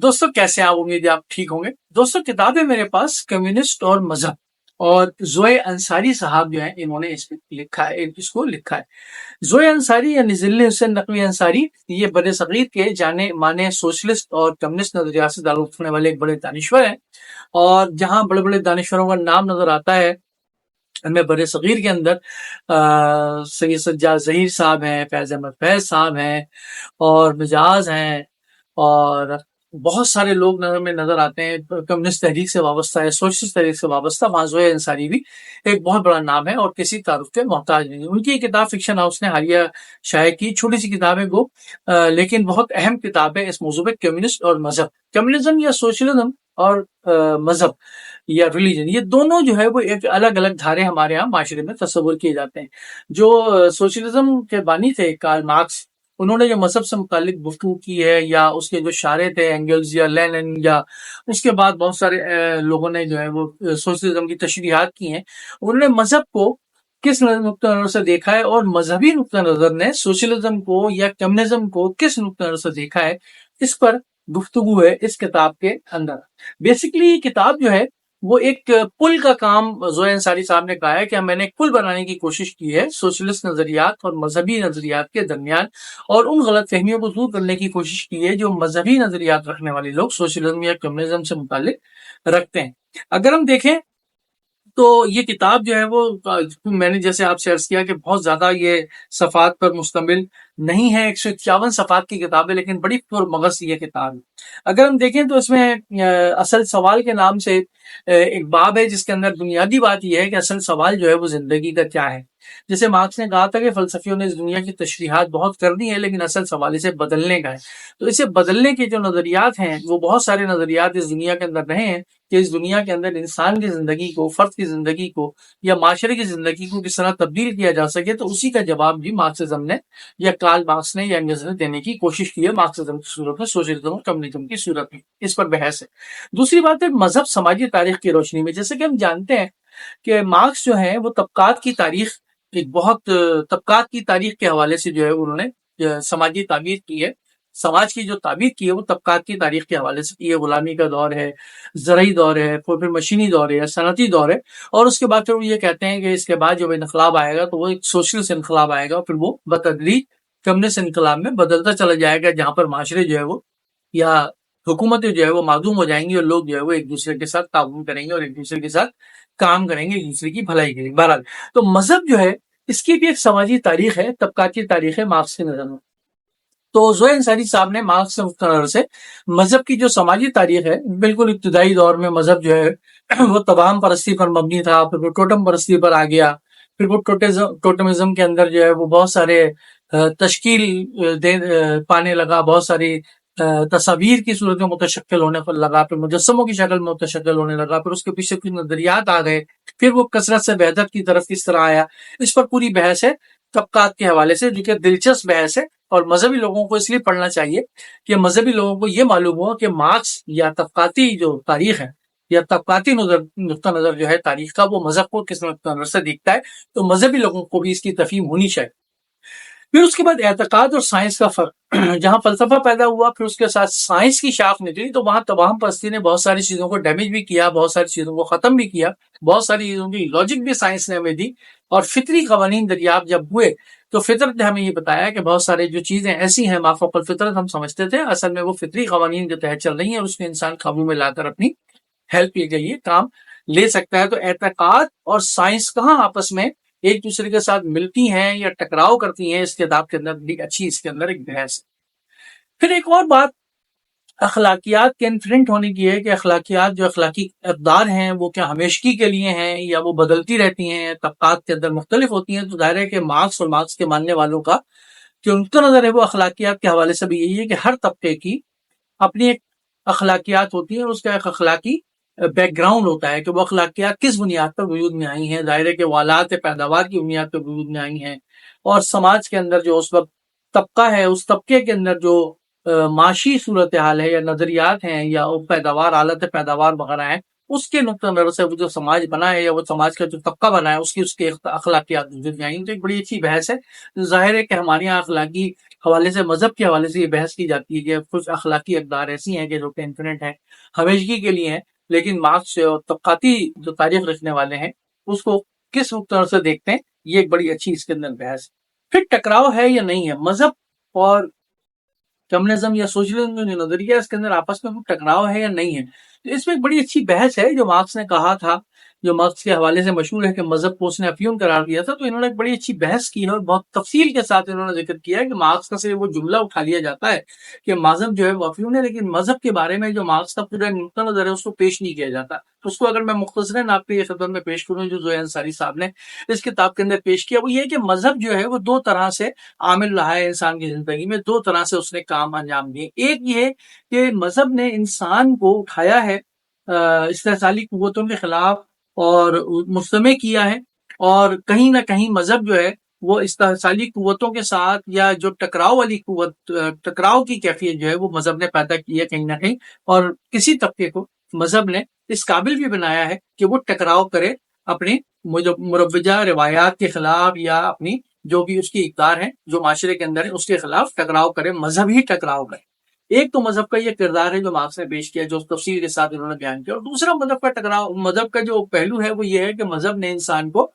دوستوں کیسے ہیں آپ؟ امید ہے آپ ٹھیک ہوں گے۔ دوستوں کتاب ہے میرے پاس کمیونسٹ اور مذہب، اور زوئے انصاری صاحب جو ہیں انہوں نے اس کو لکھا ہے۔ زوئے انصاری یعنی ذل حسین نقوی انصاری، یہ بر صغیر کے جانے مانے سوشلسٹ اور کمیونسٹ نظریات سے تعلق رکھنے والے ایک بڑے دانشور ہیں، اور جہاں بڑے بڑے دانشوروں کا نام نظر آتا ہے ان میں بر صغیر کے اندر سید سجاد ظہیر صاحب ہیں، فیض احمد فیض صاحب ہیں، اور مجاز ہیں، اور بہت سارے لوگ نظر آتے ہیں کمیونسٹ تحریک سے وابستہ ہے، سوشلسٹ تحریک سے وابستہ۔ مازوئے انصاری بھی ایک بہت بڑا نام ہے اور کسی تعارف کے محتاج نہیں۔ ان کی ایک کتاب فکشن ہاؤس نے حالیہ شائع کی، چھوٹی سی کتاب ہے وہ، لیکن بہت اہم کتاب ہے اس موضوع پہ، کمیونسٹ اور مذہب۔ کمیونزم یا سوشلزم اور مذہب یا ریلیجن، یہ دونوں جو ہے وہ ایک الگ الگ دھارے ہمارے ہاں معاشرے میں تصور کیے جاتے ہیں۔ جو سوشلزم کے بانی تھے کارل مارکس، انہوں نے جو مذہب سے متعلق گفتگو کی ہے، یا اس کے جو شارح تھے اینگلز یا لینن، یا اس کے بعد بہت سارے لوگوں نے جو ہے وہ سوشلزم کی تشریحات کی ہیں، انہوں نے مذہب کو کس نقطہ نظر سے دیکھا ہے، اور مذہبی نقطہ نظر نے سوشلزم کو یا کمیونزم کو کس نقطہ نظر سے دیکھا ہے، اس پر گفتگو ہے اس کتاب کے اندر۔ بیسیکلی یہ کتاب جو ہے وہ ایک پل کا کام زوئے انصاری صاحب نے کہا ہے کہ میں نے ایک پل بنانے کی کوشش کی ہے سوشلسٹ نظریات اور مذہبی نظریات کے درمیان، اور ان غلط فہمیوں کو دور کرنے کی کوشش کی ہے جو مذہبی نظریات رکھنے والے لوگ سوشلزم یا کمیونزم سے متعلق رکھتے ہیں۔ اگر ہم دیکھیں تو یہ کتاب جو ہے وہ، میں نے جیسے آپ سے عرض کیا کہ بہت زیادہ یہ صفحات پر مشتمل نہیں ہے، 151 صفحات کی کتاب ہے، لیکن بڑی پرمغز یہ کتاب ہے۔ اگر ہم دیکھیں تو اس میں اصل سوال کے نام سے ایک باب ہے جس کے اندر بنیادی بات یہ ہے کہ اصل سوال جو ہے وہ زندگی کا کیا ہے۔ جیسے مارکس نے کہا تھا کہ فلسفیوں نے اس دنیا کی تشریحات بہت کر دی ہیں، لیکن اصل سوال اسے بدلنے کا ہے۔ تو اسے بدلنے کے جو نظریات ہیں، وہ بہت سارے نظریات اس دنیا کے اندر رہے ہیں کہ اس دنیا کے اندر انسان کی زندگی کو، فرد کی زندگی کو، یا معاشرے کی زندگی کو کس طرح تبدیل کیا جا سکے۔ تو اسی کا جواب بھی مارکسزم نے یا کارل مارکس نے یا انگلز نے دینے کی کوشش کی ہے، مارکسزم کی صورت میں، سوشلزم اور کمیونزم کی صورت میں۔ اس پر بحث ہے۔ دوسری بات ہے مذہب سماجی تاریخ کی روشنی میں۔ جیسے کہ ہم جانتے ہیں کہ مارکس جو ہے وہ طبقات کی تاریخ، ایک بہت طبقات کی تاریخ کے حوالے سے جو ہے انہوں نے سماجی تعبیر کی ہے، سماج کی جو تعبیر کی ہے وہ طبقات کی تاریخ کے حوالے سے کی ہے۔ غلامی کا دور ہے، زرعی دور ہے، پھر مشینی دور ہے، صنعتی دور ہے، اور اس کے بعد پھر وہ یہ کہتے ہیں کہ اس کے بعد جو انقلاب آئے گا تو وہ ایک سوشلسٹ انقلاب آئے گا، پھر وہ بتدریج کمیونسٹ انقلاب میں بدلتا چلا جائے گا، جہاں پر معاشرے جو ہے وہ یا حکومتیں جو ہے وہ معدوم ہو جائیں گی، اور لوگ جو ہے وہ ایک دوسرے کے ساتھ تعاون کریں گے اور ایک دوسرے کے ساتھ کام کریں گے، ایک دوسرے کی بھلائی کے لیے۔ بہرحال تو مذہب جو ہے اس کی بھی ایک سماجی تاریخ ہے، طبقاتی تاریخ ہے مارکس کی نظر میں۔ تو زوئے انصاری صاحب نے مارکس کے نقطہ نظر سے مذہب کی جو سماجی تاریخ ہے، بالکل ابتدائی دور میں مذہب جو ہے وہ تباہم پرستی پر مبنی تھا، پھر وہ ٹوٹم پرستی پر آ گیا، پھر وہ ٹوٹمزم کے اندر جو ہے وہ بہت سارے تشکیل پانے لگا، بہت ساری تصاویر کی صورت میں متشکل ہونے پر لگا، پھر مجسموں کی شکل میں متشکل ہونے لگا، پھر اس کے پیچھے کچھ نظریات آ گئے، پھر وہ کثرت سے وحدت کی طرف کس طرح آیا۔ اس پر پوری بحث ہے طبقات کے حوالے سے، جو کہ دلچسپ بحث ہے، اور مذہبی لوگوں کو اس لیے پڑھنا چاہیے کہ مذہبی لوگوں کو یہ معلوم ہو کہ مارکس یا طبقاتی جو تاریخ ہے یا طبقاتی نقطہ نظر جو ہے تاریخ کا، وہ مذہب کو کس نقطہ نظر سے دیکھتا ہے، تو مذہبی لوگوں کو بھی اس کی تفہیم ہونی چاہیے۔ پھر اس کے بعد اعتقاد اور سائنس کا فرق، جہاں فلسفہ پیدا ہوا پھر اس کے ساتھ سائنس کی شاخ نکلی، تو وہاں تباہم پرستی نے بہت ساری چیزوں کو ڈیمیج بھی کیا، بہت ساری چیزوں کو ختم بھی کیا، بہت ساری چیزوں کی لاجک بھی سائنس نے ہمیں دی، اور فطری قوانین دریافت جب ہوئے تو فطرت نے ہمیں یہ بتایا کہ بہت سارے جو چیزیں ایسی ہیں ما فوق الفطرت ہم سمجھتے تھے، اصل میں وہ فطری قوانین کے تحت چل رہی ہیں، اور اس میں انسان قابو میں لا کر اپنی ہیلپ کے لیے کام لے سکتا ہے۔ تو اعتقاد اور سائنس کہاں آپس میں ایک دوسرے کے ساتھ ملتی ہیں یا ٹکراؤ کرتی ہیں، اس کتاب کے اندر بڑی اچھی اس کے اندر ایک بحث ہے۔ پھر ایک اور بات اخلاقیات کے انفرنٹ ہونے کی ہے کہ اخلاقیات جو اخلاقی اقدار ہیں وہ کیا ہمیشگی کے لیے ہیں یا وہ بدلتی رہتی ہیں، طبقات کے اندر مختلف ہوتی ہیں۔ تو ظاہر ہے کہ مارکس اور مارکس کے ماننے والوں کا جو نقطہ نظر ہے وہ اخلاقیات کے حوالے سے بھی یہی ہے کہ ہر طبقے کی اپنی ایک اخلاقیات ہوتی ہیں، اور اس کا ایک اخلاقی بیک گراؤنڈ ہوتا ہے کہ وہ اخلاقیات کس بنیاد پر وجود میں آئی ہیں۔ ظاہر ہے کہ وہ آلات پیداوار کی بنیاد پر وجود میں آئی ہیں، اور سماج کے اندر جو اس وقت طبقہ ہے، اس طبقے کے اندر جو معاشی صورتحال ہے یا نظریات ہیں یا پیداوار، آلات پیداوار وغیرہ ہیں، اس کے نقطہ نظر سے وہ جو سماج بنا ہے یا وہ سماج کا جو طبقہ بنا ہے اس کی اخلاقیات وجود میں آئی. تو ایک بڑی اچھی بحث ہے. ظاہر ہے کہ ہمارے یہاں اخلاقی حوالے سے مذہب کے حوالے سے یہ بحث کی جاتی ہے کہ کچھ اخلاقی اقدار ایسی ہیں کہ جو کہ انفینٹ ہیں, ہمیشگی کے لیے ہیں, لیکن مارکس اور طبقاتی جو تاریخ رکھنے والے ہیں اس کو کس نقطہ نظر سے دیکھتے ہیں, یہ ایک بڑی اچھی اس کے اندر بحث ہے. پھر ٹکراؤ ہے یا نہیں ہے, مذہب اور کمیونزم یا سوشلزم کا جو نظریہ ہے اس کے اندر آپس میں ٹکراؤ ہے یا نہیں ہے. تو اس میں ایک بڑی اچھی بحث ہے جو مارکس نے کہا تھا, جو مارکس کے حوالے سے مشہور ہے کہ مذہب کو اس نے افیون قرار دیا تھا. تو انہوں نے ایک بڑی اچھی بحث کی ہے اور بہت تفصیل کے ساتھ انہوں نے ذکر کیا ہے کہ مارکس کا صرف وہ جملہ اٹھا لیا جاتا ہے کہ مذہب جو ہے وہ افیون ہے, لیکن مذہب کے بارے میں جو مارکس کا پورا نقطہ نظر ہے اس کو پیش نہیں کیا جاتا. اس کو اگر میں مختصراً آپ کے خدمت میں پیش کروں جو زوئے انصاری صاحب نے اس کتاب کے اندر پیش کیا, وہ یہ کہ مذہب جو ہے وہ دو طرح سے عامل رہا ہے انسان کی زندگی میں, دو طرح سے اس نے کام انجام دیے. ایک یہ کہ مذہب نے انسان کو اٹھایا ہے استحصالی قوتوں کے خلاف اور مجتمع کیا ہے, اور کہیں نہ کہیں مذہب جو ہے وہ استحصالی قوتوں کے ساتھ یا جو ٹکراؤ والی قوت, ٹکراؤ کی کیفیت جو ہے وہ مذہب نے پیدا کی ہے کہیں نہ کہیں, اور کسی طبقے کو مذہب نے اس قابل بھی بنایا ہے کہ وہ ٹکراؤ کرے اپنی مروجہ روایات کے خلاف یا اپنی جو بھی اس کی اقدار ہیں جو معاشرے کے اندر ہے اس کے خلاف ٹکراؤ کرے, مذہب ہی ٹکراؤ کرے. ایک تو مذہب کا یہ کردار ہے جو مارکس نے پیش کیا, جو تفصیل کے ساتھ انہوں نے بیان کیا. اور دوسرا مذہب کا ٹکراؤ, مذہب کا جو پہلو ہے وہ یہ ہے کہ مذہب نے انسان کو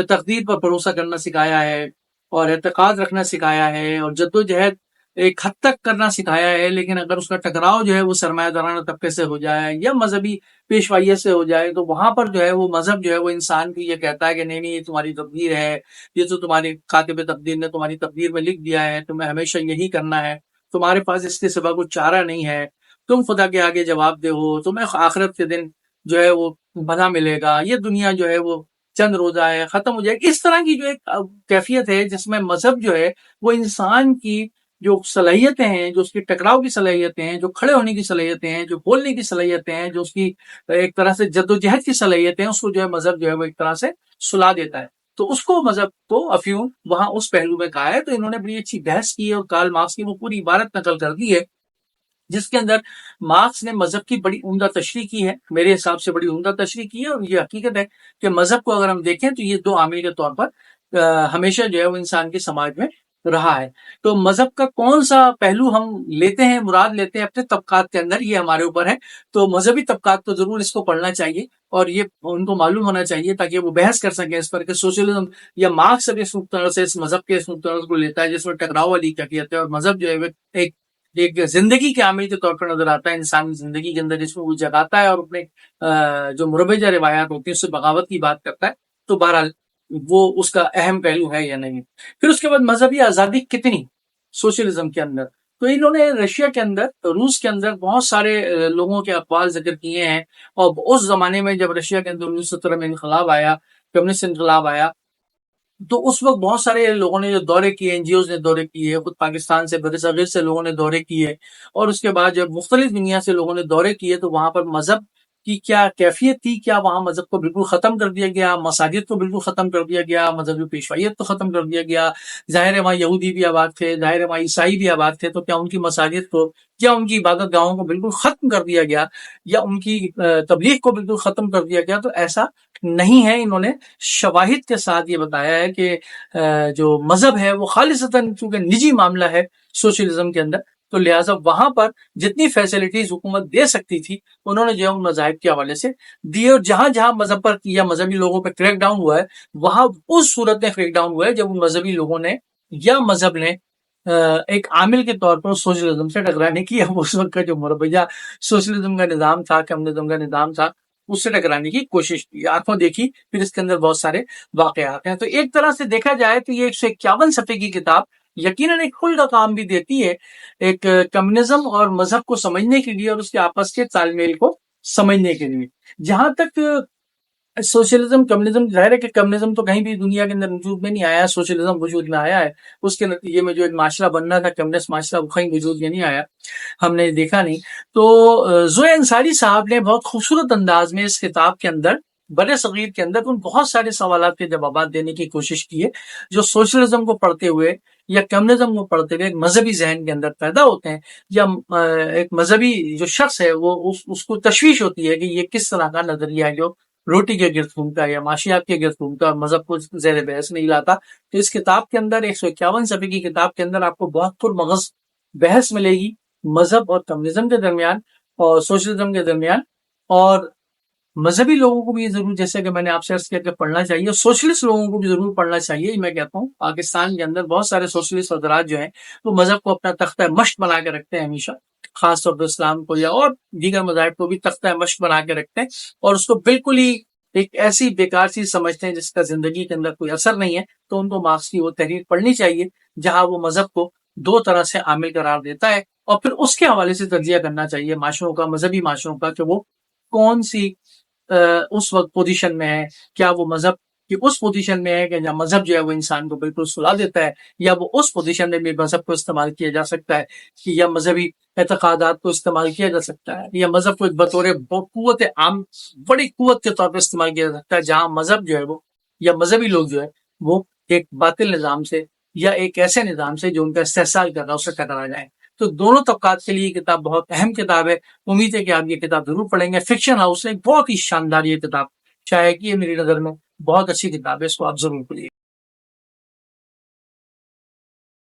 تقدیر پر بھروسہ کرنا سکھایا ہے اور اعتقاد رکھنا سکھایا ہے اور جدوجہد ایک حد تک کرنا سکھایا ہے, لیکن اگر اس کا ٹکراؤ جو ہے وہ سرمایہ دارانہ طبقے سے ہو جائے یا مذہبی پیشوائیت سے ہو جائے تو وہاں پر جو ہے وہ مذہب جو ہے وہ انسان کی یہ کہتا ہے کہ نہیں نہیں یہ تمہاری تقدیر ہے, یہ تو تمہاری کاتب تقدیر نے تمہاری تقدیر میں لکھ دیا ہے, تمہیں ہمیشہ یہی کرنا ہے, تمہارے پاس اس کے سوا کچھ چارہ نہیں ہے, تم خدا کے آگے جواب دے ہو, تمہیں آخرت کے دن جو ہے وہ بھلا ملے گا, یہ دنیا جو ہے وہ چند روزہ ہے, ختم ہو جائے گی. اس طرح کی جو ایک کیفیت ہے جس میں مذہب جو ہے وہ انسان کی جو صلاحیتیں ہیں, جو اس کی ٹکراؤ کی صلاحیتیں ہیں, جو کھڑے ہونے کی صلاحیتیں ہیں, جو بولنے کی صلاحیتیں ہیں, جو اس کی ایک طرح سے جدوجہد کی صلاحیتیں ہیں, اس کو جو ہے مذہب جو ہے وہ ایک طرح سے سلا دیتا ہے. تو اس کو مذہب کو افیون وہاں اس پہلو میں کہا ہے. تو انہوں نے بڑی اچھی بحث کی ہے اور کارل مارکس کی وہ پوری عبارت نقل کر دی ہے جس کے اندر مارکس نے مذہب کی بڑی عمدہ تشریح کی ہے, میرے حساب سے بڑی عمدہ تشریح کی ہے. اور یہ حقیقت ہے کہ مذہب کو اگر ہم دیکھیں تو یہ دو عامل کے طور پر ہمیشہ جو ہے وہ انسان کے سماج میں رہا ہے. تو مذہب کا کون سا پہلو ہم لیتے ہیں, مراد لیتے ہیں اپنے طبقات کے اندر, یہ ہمارے اوپر ہے. تو مذہبی طبقات کو ضرور اس کو پڑھنا چاہیے اور یہ ان کو معلوم ہونا چاہیے تاکہ وہ بحث کر سکیں اس پر کہ سوشلزم یا مارکس اب اس نقطہ سے اس مذہب کے اس نقطہ کو لیتا ہے جس میں ٹکراؤ والی کیفیت ہے, اور مذہب جو ہے ایک زندگی کے عامل کے طور پر نظر آتا ہے انسانی زندگی کے اندر, جس میں وہ جگاتا ہے اور اپنے جو مروجہ روایات ہوتی ہیں اس سے بغاوت کی بات کرتا ہے. تو بہرحال وہ اس کا اہم پہلو ہے یا نہیں. پھر اس کے بعد مذہبی آزادی کتنی سوشلزم کے اندر, تو انہوں نے رشیا کے اندر, روس کے اندر بہت سارے لوگوں کے اقوال ذکر کیے ہیں. اور اس زمانے میں جب رشیا کے اندر 1917 میں انقلاب آیا, کمیونسٹ انقلاب آیا, تو اس وقت بہت سارے لوگوں نے جو دورے کیے, این جی اوز نے دورے کیے, خود پاکستان سے برصغیر سے لوگوں نے دورے کیے, اور اس کے بعد جب مختلف دنیا سے لوگوں نے دورے کیے تو وہاں پر مذہب کی کیا کیفیت تھی, کیا وہاں مذہب کو بالکل ختم کر دیا گیا, مساجد کو بالکل ختم کر دیا گیا, مذہبی پیشوائیت کو ختم کر دیا گیا, ظاہر ہے وہاں یہودی بھی آباد تھے, ظاہر ہے وہاں عیسائی بھی آباد تھے, تو کیا ان کی مساجد کو, کیا ان کی عبادت گاہوں کو بالکل ختم کر دیا گیا یا ان کی تبلیغ کو بالکل ختم کر دیا گیا؟ تو ایسا نہیں ہے. انہوں نے شواہد کے ساتھ یہ بتایا ہے کہ جو مذہب ہے وہ خالصتاً چونکہ نجی معاملہ ہے سوشلزم کے اندر, تو لہٰذا وہاں پر جتنی فیسلٹیز حکومت دے سکتی تھی انہوں نے جو ہے ان مذاہب کے حوالے سے دی, اور جہاں جہاں مذہب پر یا مذہبی لوگوں پہ کریک ڈاؤن ہوا ہے وہاں اس صورت میں کریک ڈاؤن ہوا ہے جب ان مذہبی لوگوں نے یا مذہب نے ایک عامل کے طور پر سوشلزم سے ٹکرانے کی, اس وقت کا جو مربجہ سوشلزم کا نظام تھا, کمیونزم کا نظام تھا, اس سے ٹکرانے کی کوشش کی, آنکھوں دیکھی. پھر اس کے اندر بہت سارے واقعات ہیں. تو ایک طرح سے دیکھا جائے تو یہ 151 صفحے کی کتاب یقیناً ایک کھل کا کام بھی دیتی ہے ایک کمیونزم اور مذہب کو سمجھنے کے لیے اور اس کے آپس کے تال میل کو سمجھنے کے لیے. جہاں تک سوشلزم کمیونزم, ظاہر ہے کہ کمیونزم تو کہیں بھی دنیا کے اندر وجود میں نہیں آیا, سوشلزم وجود میں آیا ہے. اس کے نتیجے میں جو ایک معاشرہ بننا تھا کمیونسٹ معاشرہ, وہ کہیں وجود میں نہیں آیا, ہم نے دیکھا نہیں. تو زوئے انصاری صاحب نے بہت خوبصورت انداز میں اس کتاب کے اندر بڑے صغیر کے اندر ان بہت سارے سوالات کے جوابات دینے کی کوشش کی ہے جو سوشلزم کو پڑھتے ہوئے یا کمیونزم کو پڑھتے ہوئے ایک مذہبی ذہن کے اندر پیدا ہوتے ہیں، یا ایک مذہبی جو شخص ہے وہ اس کو تشویش ہوتی ہے کہ یہ کس طرح کا نظریہ ہے جو روٹی کے گرد گھومتا ہے یا معاشیات کے گرد گھومتا ہے اور مذہب کو زیر بحث نہیں لاتا. تو اس کتاب کے اندر 151 صفحے کی کتاب کے اندر آپ کو بہت پرمغز بحث ملے گی مذہب اور کمیونزم کے درمیان اور سوشلزم کے درمیان. اور مذہبی لوگوں کو بھی یہ ضرور، جیسے کہ میں نے آپ سے عرض کیا کہ پڑھنا چاہیے، اور سوشلسٹ لوگوں کو بھی ضرور پڑھنا چاہیے. میں کہتا ہوں پاکستان کے اندر بہت سارے سوشلسٹ حضرات جو ہیں وہ مذہب کو اپنا تختہ مشق بنا کے رکھتے ہیں ہمیشہ، خاص طور پر اسلام کو یا اور دیگر مذاہب کو بھی تختہ مشق بنا کے رکھتے ہیں، اور اس کو بالکل ہی ایک ایسی بیکار چیز سمجھتے ہیں جس کا زندگی کے اندر کوئی اثر نہیں ہے. تو ان کو مارکس کی وہ تحریر پڑھنی چاہیے جہاں وہ مذہب کو دو طرح سے عامل قرار دیتا ہے، اور پھر اس کے حوالے سے تجزیہ کرنا چاہیے معاشروں کا، مذہبی معاشروں کا، کہ وہ کون سی اس وقت پوزیشن میں ہے. کیا وہ مذہب کی اس پوزیشن میں ہے کہ جہاں مذہب جو ہے وہ انسان کو بالکل سلا دیتا ہے، یا وہ اس پوزیشن میں بھی مذہب کو استعمال کیا جا سکتا ہے کہ یا مذہبی اعتقادات کو استعمال کیا جا سکتا ہے، یا مذہب کو ایک بطور قوت عام بڑی قوت کے طور پہ استعمال کیا جا سکتا ہے جہاں مذہب جو ہے وہ یا مذہبی لوگ جو ہے وہ ایک باطل نظام سے یا ایک ایسے نظام سے جو ان کا استحصال کر رہا ہے اس سے ٹکرا جائیں. تو دونوں طبقات کے لیے یہ کتاب بہت اہم کتاب ہے. امید ہے کہ آپ یہ کتاب ضرور پڑھیں گے. فکشن ہاؤس نے ایک بہت ہی شاندار یہ کتاب شائع کی ہے، میری نظر میں بہت اچھی کتاب ہے، اس کو آپ ضرور پڑھیے.